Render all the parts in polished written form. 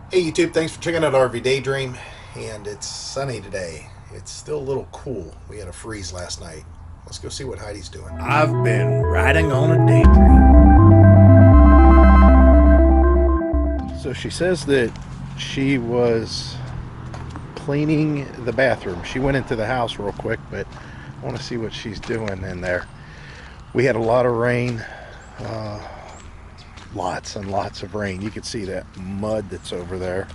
Hey YouTube, thanks for checking out RV Daydream. And it's sunny today. It's still a little cool. We had a freeze last night. Let's go see what Heidi's doing. I've been riding on a daydream. So she says that she was cleaning the bathroom. She went into the house real quick, but I want to see what she's doing in there. We had a lot of rain, lots and lots of rain. You can see that mud that's over there.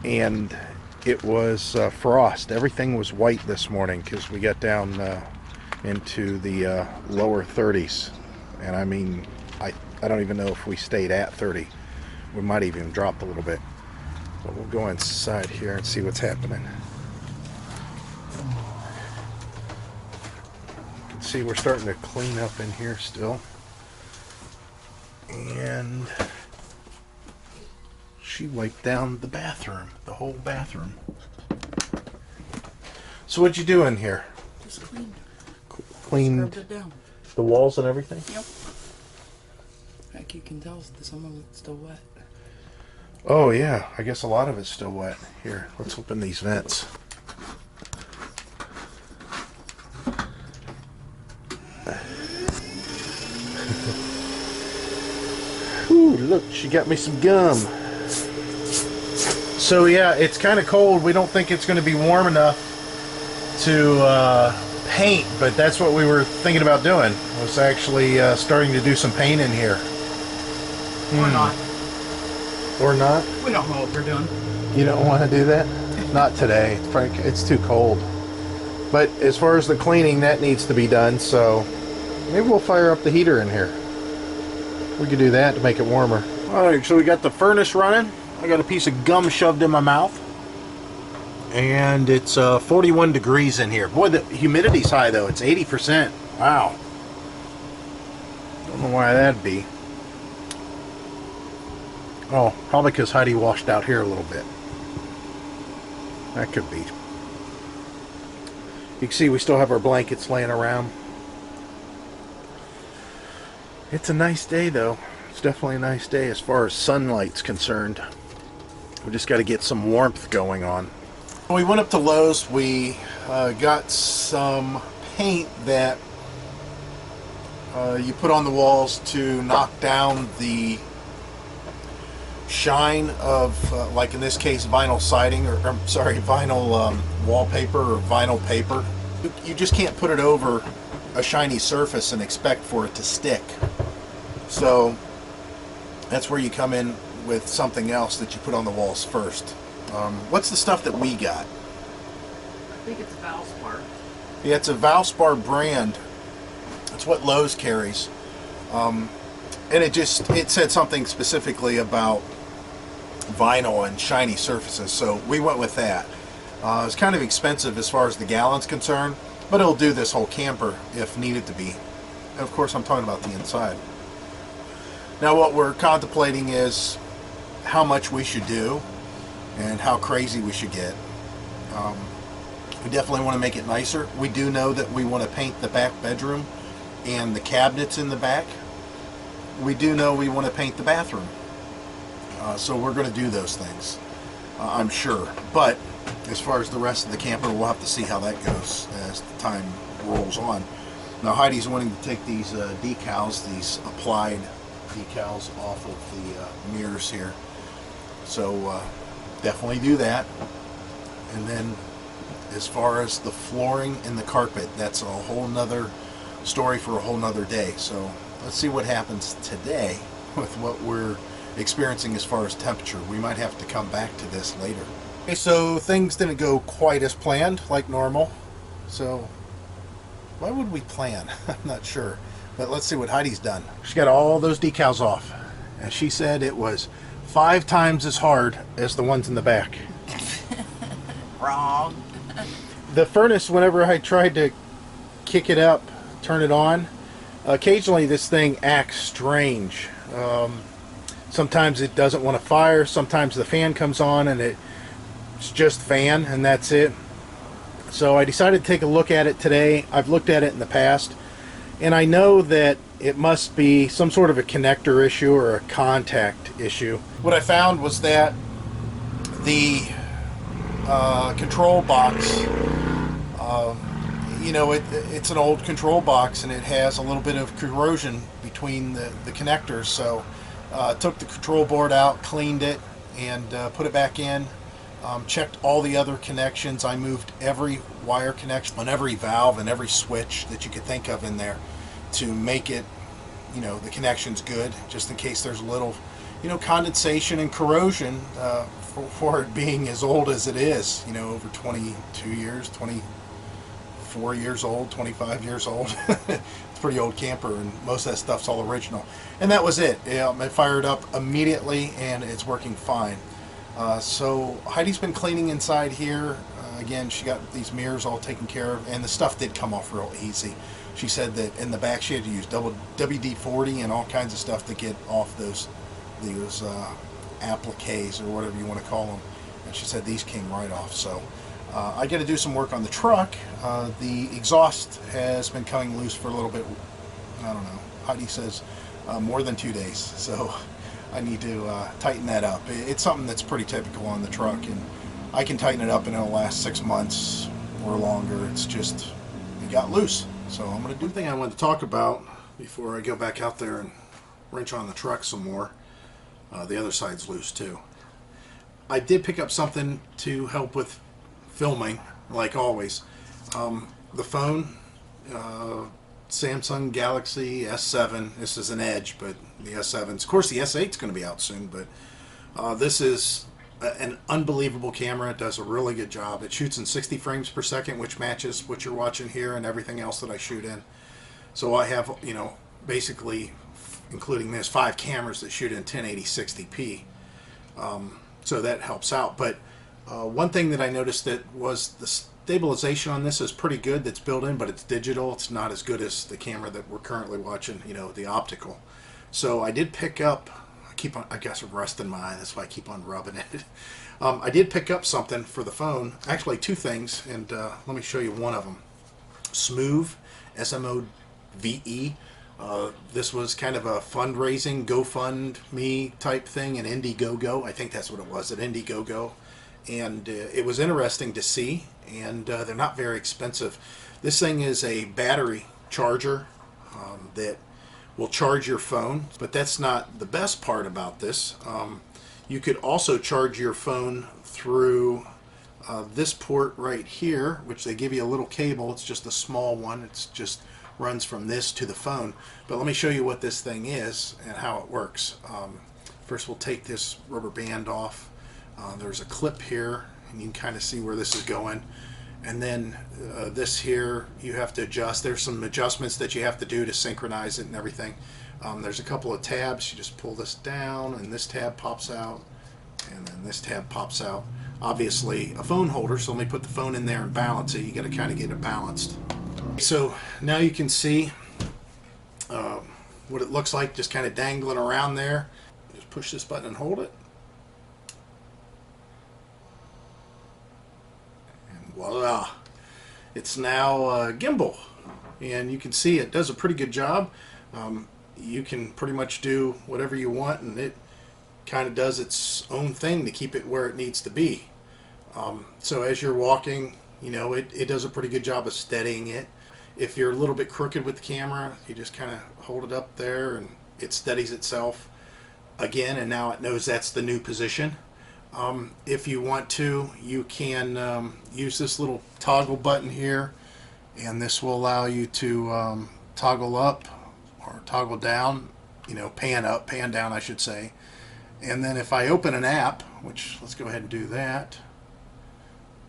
And it was frost. Everything was white this morning because we got down into the lower 30s. And I mean, I don't even know if we stayed at 30. We might even dropped a little bit. But we'll go inside here and see what's happening. You can see we're starting to clean up in here still. And she wiped down the bathroom, the whole bathroom. So what'd you do in here? Just cleaned. Cleaned Scrubbed it down. the walls and everything? Yep. Heck, you can tell some of it's still wet. Oh yeah, I guess a lot of it's still wet. Here, let's open these vents. Ooh, look, she got me some gum. So yeah, it's kind of cold. We don't think it's going to be warm enough to paint, but that's what we were thinking about doing. Was actually starting to do some paint in here. Or not. Or not? We don't know what we're doing. You don't want to do that? Not today, Frank. It's too cold. But as far as the cleaning, that needs to be done, so maybe we'll fire up the heater in here. We could do that to make it warmer. Alright, so we got the furnace running. I got a piece of gum shoved in my mouth. And it's 41 degrees in here. Boy, the humidity's high though. It's 80%. Wow. Don't know why that'd be. Oh, probably because Heidi washed out here a little bit. That could be. You can see we still have our blankets laying around. It's a nice day though. It's definitely a nice day as far as sunlight's concerned. We just got to get some warmth going on. We went up to Lowe's. We got some paint that you put on the walls to knock down the shine of, like in this case, vinyl siding, or sorry, vinyl wallpaper or vinyl paper. You just can't put it over a shiny surface and expect for it to stick. So that's where you come in with something else that you put on the walls first. What's the stuff that we got? I think it's Valspar. Yeah, it's a Valspar brand. It's what Lowe's carries. And it said something specifically about vinyl and shiny surfaces, so we went with that. It's kind of expensive as far as the gallon's concerned, but it'll do this whole camper if needed to be. And of course I'm talking about the inside. Now what we're contemplating is how much we should do and how crazy we should get. We definitely want to make it nicer. We do know that we want to paint the back bedroom and the cabinets in the back. We do know we want to paint the bathroom. So we're going to do those things, I'm sure. But as far as the rest of the camper, we'll have to see how that goes as the time rolls on. Now Heidi's wanting to take these decals, these applied decals off of the mirrors here. So definitely do that. And then as far as the flooring and the carpet, that's a whole nother story for a whole nother day. So let's see what happens today with what we're experiencing as far as temperature. We might have to come back to this later. Okay, so things didn't go quite as planned like normal. So why would we plan? I'm not sure. But let's see what Heidi's done. She got all those decals off. And she said it was 5 times as hard as the ones in the back. Wrong. The furnace, whenever I tried to kick it up, turn it on, occasionally this thing acts strange. Sometimes it doesn't want to fire. Sometimes the fan comes on and it's just fan and that's it. So I decided to take a look at it today. I've looked at it in the past. And I know that it must be some sort of a connector issue or a contact issue. What I found was that the control box, it's an old control box and it has a little bit of corrosion between the connectors. So took the control board out, cleaned it, and put it back in. Checked all the other connections. I moved every wire connection on every valve and every switch that you could think of in there to make it, the connection's good, just in case there's a little, condensation and corrosion for it being as old as it is, over 22 years, 24 years old, 25 years old. It's a pretty old camper, and most of that stuff's all original. And that was it. It fired up immediately, and it's working fine. So Heidi's been cleaning inside here. Again, she got these mirrors all taken care of, and the stuff did come off real easy. She said that in the back she had to use double WD-40 and all kinds of stuff to get off those appliques or whatever you want to call them. And she said these came right off. So I got to do some work on the truck. The exhaust has been coming loose for a little bit. I don't know. Heidi says more than 2 days. So I need to tighten that up. It's something that's pretty typical on the truck, and I can tighten it up and it'll last 6 months or longer. It's just, it got loose. So I'm going to do the thing I wanted to talk about before I go back out there and wrench on the truck some more. The other side's loose too. I did pick up something to help with filming, like always. The phone, Samsung Galaxy S7. This is an Edge, but the S7's, of course the S8's going to be out soon, but this is an unbelievable camera. It does a really good job. It shoots in 60 frames per second, which matches what you're watching here and everything else that I shoot in. So I have, basically, including this, 5 cameras that shoot in 1080 60p. So that helps out. But one thing that I noticed that was the stabilization on this is pretty good. That's built in, but it's digital. It's not as good as the camera that we're currently watching, the optical. So I did pick up, I guess I'm rusting my eye, that's why I keep on rubbing it. I did pick up something for the phone, actually 2 things, and let me show you one of them. Smooth, S-M-O-V-E. This was kind of a fundraising, GoFundMe type thing, an Indiegogo. I think that's what it was, an Indiegogo. And it was interesting to see, and they're not very expensive. This thing is a battery charger that will charge your phone, but that's not the best part about this. You could also charge your phone through this port right here, which they give you a little cable. It's just a small one. It's just runs from this to the phone. But let me show you what this thing is and how it works. First we'll take this rubber band off. There's a clip here, and you can kind of see where this is going. And then this here you have to adjust. There's some adjustments that you have to do to synchronize it and everything. There's a couple of tabs. You just pull this down and this tab pops out, and then this tab pops out. Obviously a phone holder, so let me put the phone in there and balance it. You got to kind of get it balanced. So now you can see what it looks like just kind of dangling around there. Just push this button and hold it. Voila, it's now gimbal, and you can see it does a pretty good job. You can pretty much do whatever you want, and it kind of does its own thing to keep it where it needs to be. So as you're walking, it does a pretty good job of steadying it. If you're a little bit crooked with the camera, you just kind of hold it up there and it steadies itself again, and now it knows that's the new position. If you want to, you can use this little toggle button here, and this will allow you to toggle up or toggle down, pan up, pan down I should say. And then if I open an app, which let's go ahead and do that.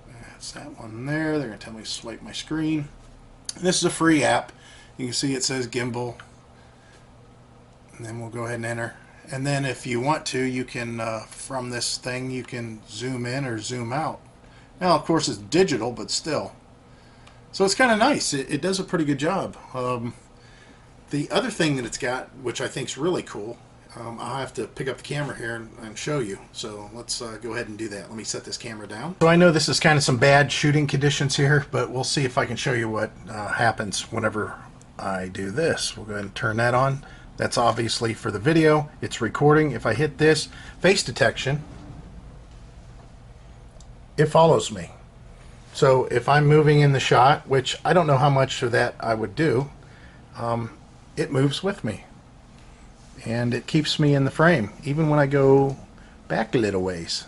That's that one there. They're going to tell me to swipe my screen. And this is a free app. You can see it says gimbal. And then we'll go ahead and enter. And then if you want to, you can, from this thing, you can zoom in or zoom out. Now, of course, it's digital, but still. So it's kind of nice. It does a pretty good job. The other thing that it's got, which I think is really cool, I'll have to pick up the camera here and show you. So let's go ahead and do that. Let me set this camera down. So I know this is kind of some bad shooting conditions here, but we'll see if I can show you what happens whenever I do this. We'll go ahead and turn that on. That's obviously for the video. It's recording. If I hit this, face detection, it follows me. So if I'm moving in the shot, which I don't know how much of that I would do, it moves with me. And it keeps me in the frame, even when I go back a little ways.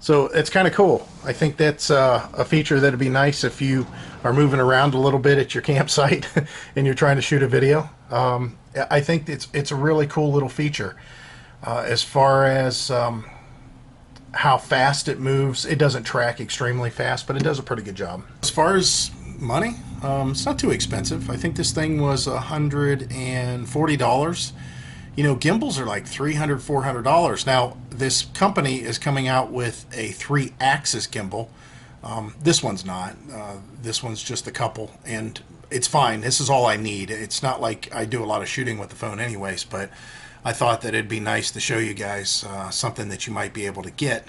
So it's kind of cool. I think that's a feature that'd be nice if you are moving around a little bit at your campsite and you're trying to shoot a video. I think it's a really cool little feature. As far as how fast it moves, it doesn't track extremely fast, but it does a pretty good job. As far as money, it's not too expensive. I think this thing was $140. You know, gimbals are like $300, $400. Now, this company is coming out with a 3-axis gimbal. This one's not. This one's just a couple, and it's fine. This is all I need. It's not like I do a lot of shooting with the phone anyways, but I thought that it'd be nice to show you guys something that you might be able to get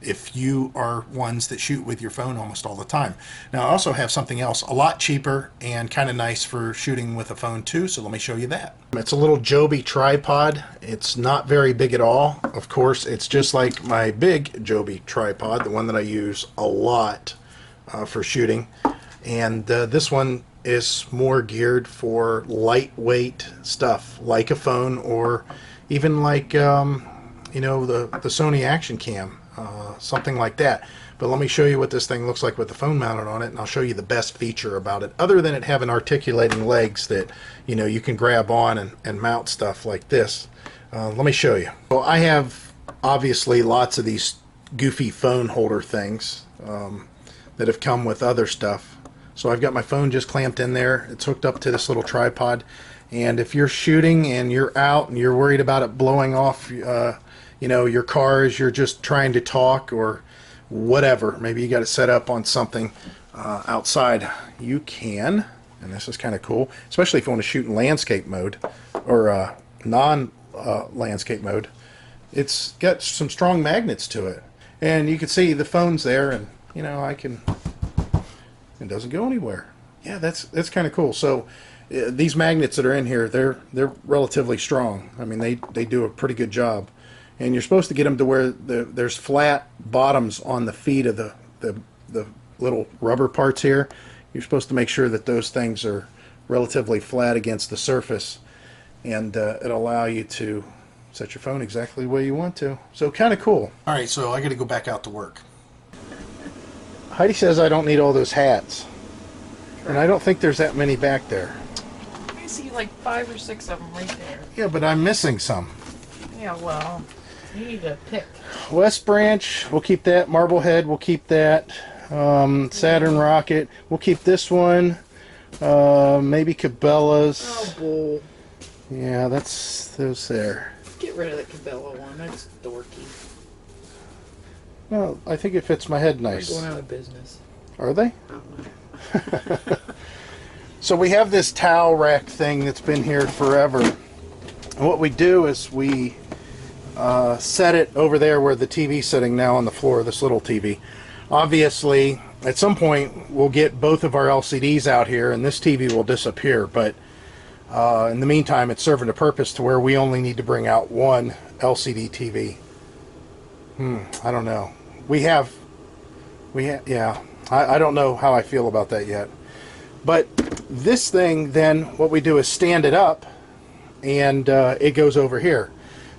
if you are ones that shoot with your phone almost all the time. Now, I also have something else a lot cheaper and kind of nice for shooting with a phone too, so let me show you that. It's a little Joby tripod. It's not very big at all. Of course, it's just like my big Joby tripod, the one that I use a lot for shooting. And this one is more geared for lightweight stuff, like a phone, or even like you know, the Sony Action Cam. Something like that. But let me show you what this thing looks like with the phone mounted on it, and I'll show you the best feature about it, other than it having articulating legs that, you know, you can grab on and mount stuff like this. Let me show you. Well, I have obviously lots of these goofy phone holder things that have come with other stuff. So I've got my phone just clamped in there. It's hooked up to this little tripod, and if you're shooting and you're out and you're worried about it blowing off you know, your car as you're just trying to talk or whatever, maybe you got it set up on something outside, you can, and this is kind of cool, especially if you want to shoot in landscape mode or non-landscape mode. It's got some strong magnets to it, and you can see the phone's there, and you know, it doesn't go anywhere. Yeah, that's kind of cool. So these magnets that are in here, they're relatively strong. I mean, they do a pretty good job. And you're supposed to get them to where there's flat bottoms on the feet of the little rubber parts here. You're supposed to make sure that those things are relatively flat against the surface, and it'll allow you to set your phone exactly the way you want to. So kind of cool. All right, so I got to go back out to work. Heidi says I don't need all those hats, and I don't think there's that many back there. I see like 5 or 6 of them right there. Yeah, but I'm missing some. Yeah, well, you need to pick. West Branch, we'll keep that. Marblehead, we'll keep that. Saturn Rocket, we'll keep this one. Maybe Cabela's. Oh, bull. Yeah, that's those there. Get rid of the Cabela one. That's dorky. Well, I think it fits my head nice. They're going out of business. Are they? I don't know. So we have this towel rack thing that's been here forever. And what we do is we set it over there where the TV's sitting now on the floor, this little TV. Obviously, at some point, we'll get both of our LCDs out here, and this TV will disappear. But in the meantime, it's serving a purpose to where we only need to bring out one LCD TV. I don't know. Yeah, I don't know how I feel about that yet. But this thing, then, what we do is stand it up, and it goes over here.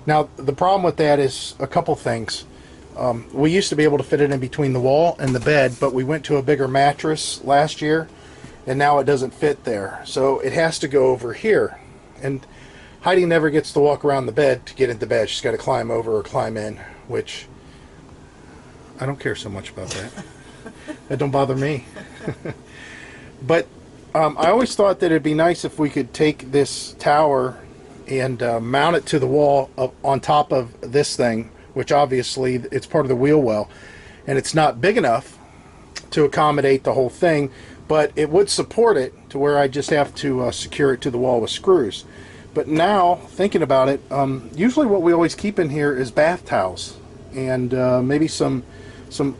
Now, the problem with that is a couple things. We used to be able to fit it in between the wall and the bed, but we went to a bigger mattress last year, and now it doesn't fit there. So it has to go over here. And Heidi never gets to walk around the bed to get into bed. She's got to climb over or climb in, which I don't care so much about that. That don't bother me. But I always thought that it'd be nice if we could take this tower and mount it to the wall on top of this thing, which obviously it's part of the wheel well, and it's not big enough to accommodate the whole thing, but it would support it to where I just have to secure it to the wall with screws. But now, thinking about it, usually what we always keep in here is bath towels and maybe some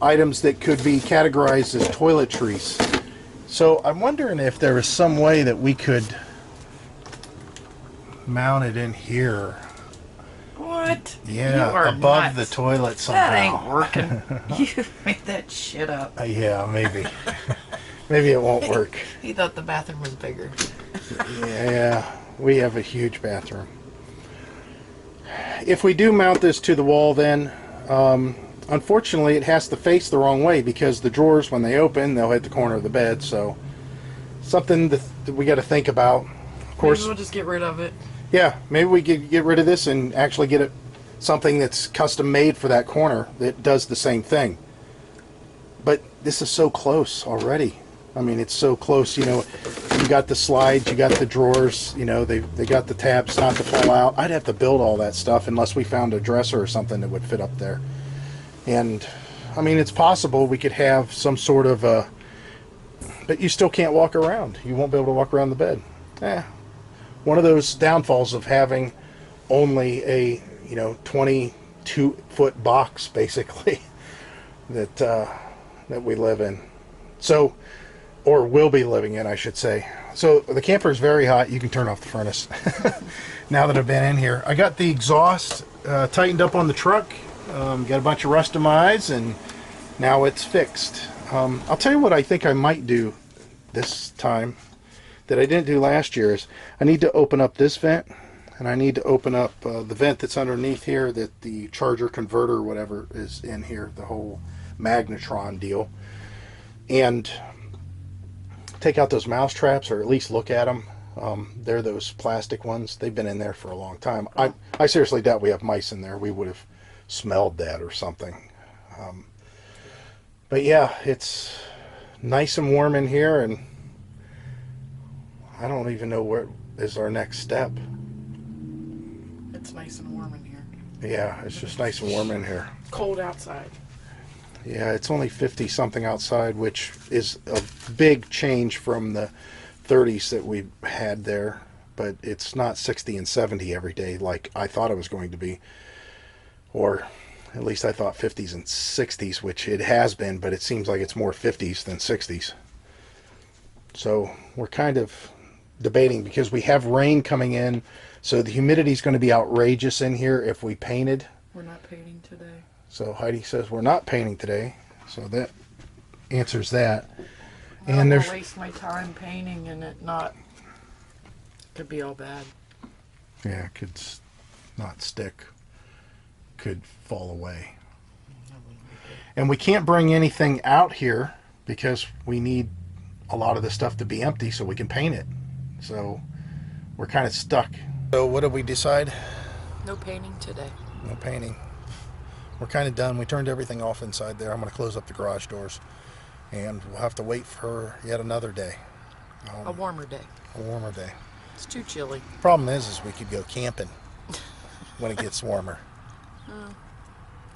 items that could be categorized as toiletries. So I'm wondering if there was some way that we could mount it in here. What? Yeah, You are above nuts. the toilet That ain't somehow. working. You made that shit up. Yeah, maybe. Maybe it won't work. He thought the bathroom was bigger. Yeah, we have a huge bathroom. If we do mount this to the wall, then unfortunately it has to face the wrong way, because the drawers, when they open, they'll hit the corner of the bed. So something that we got to think about. Of course, maybe we'll just get rid of it. yeah, maybe we could get rid of this and actually get it something that's custom made for that corner that does the same thing. But this is so close already. I mean, it's so close. You know, you got the slides, you got the drawers. You know, they got the tabs not to fall out. I'd have to build all that stuff unless we found a dresser or something that would fit up there. And I mean, it's possible we could have some sort of a, but you still can't walk around. You won't be able to walk around the bed. One of those downfalls of having only a 22-foot box basically that that we live in. So, or will be living in, I should say. So the camper is very hot. You can turn off the furnace. Now that I've been in here, I got the exhaust tightened up on the truck. Got a bunch of rust in my eyes, and now it's fixed. I'll tell you what I think I might do this time that I didn't do last year is I need to open up this vent, and I need to open up the vent that's underneath here that the charger converter or whatever is in here, the whole magnetron deal, and take out those mouse traps, or at least look at them. They're those plastic ones. They've been in there for a long time. I seriously doubt we have mice in there. We would have smelled that or something. But yeah, it's nice and warm in here, and I don't even know what is our next step. It's nice and warm in here. Yeah, it's just nice and warm in here. Cold outside. Yeah, it's only 50 something outside, which is a big change from the 30s that we had there, but it's not 60 and 70 every day like I thought it was going to be, or at least I thought 50s and 60s, which it has been, but it seems like it's more 50s than 60s. So we're kind of debating, because we have rain coming in, so the humidity is going to be outrageous in here if we painted. We're not painting today. So Heidi says we're not painting today, so that answers that. I And don't there's want to waste my time painting and it not could be all bad. yeah, it could not stick, could fall away. And we can't bring anything out here because we need a lot of the stuff to be empty so we can paint it. So we're kind of stuck. So what did we decide? No painting today. No painting. We're kind of done. We turned everything off inside there. I'm going to close up the garage doors, and we'll have to wait for yet another day. A warmer day. A warmer day. It's too chilly. Problem is we could go camping when it gets warmer.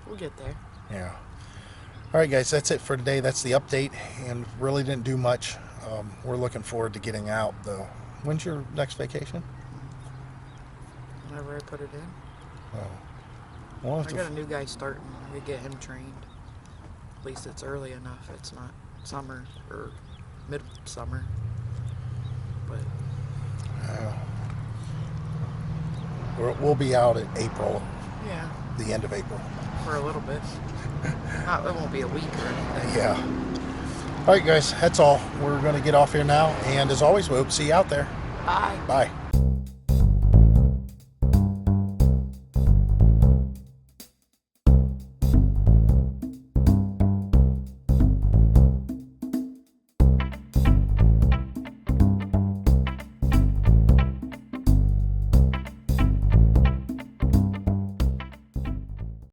We'll get there. Yeah. All right, guys, that's it for today. That's the update, and really didn't do much. We're looking forward to getting out, though. When's your next vacation? Whenever I put it in. Oh. We'll have I to got a new guy starting. We get him trained. At least it's early enough. It's not summer or midsummer. But we'll be out in April, yeah, the end of April. for a little bit. It won't be a week or anything. Yeah. All right, guys, that's all. We're going to get off here now, and as always, we hope to see you out there. Bye. Bye.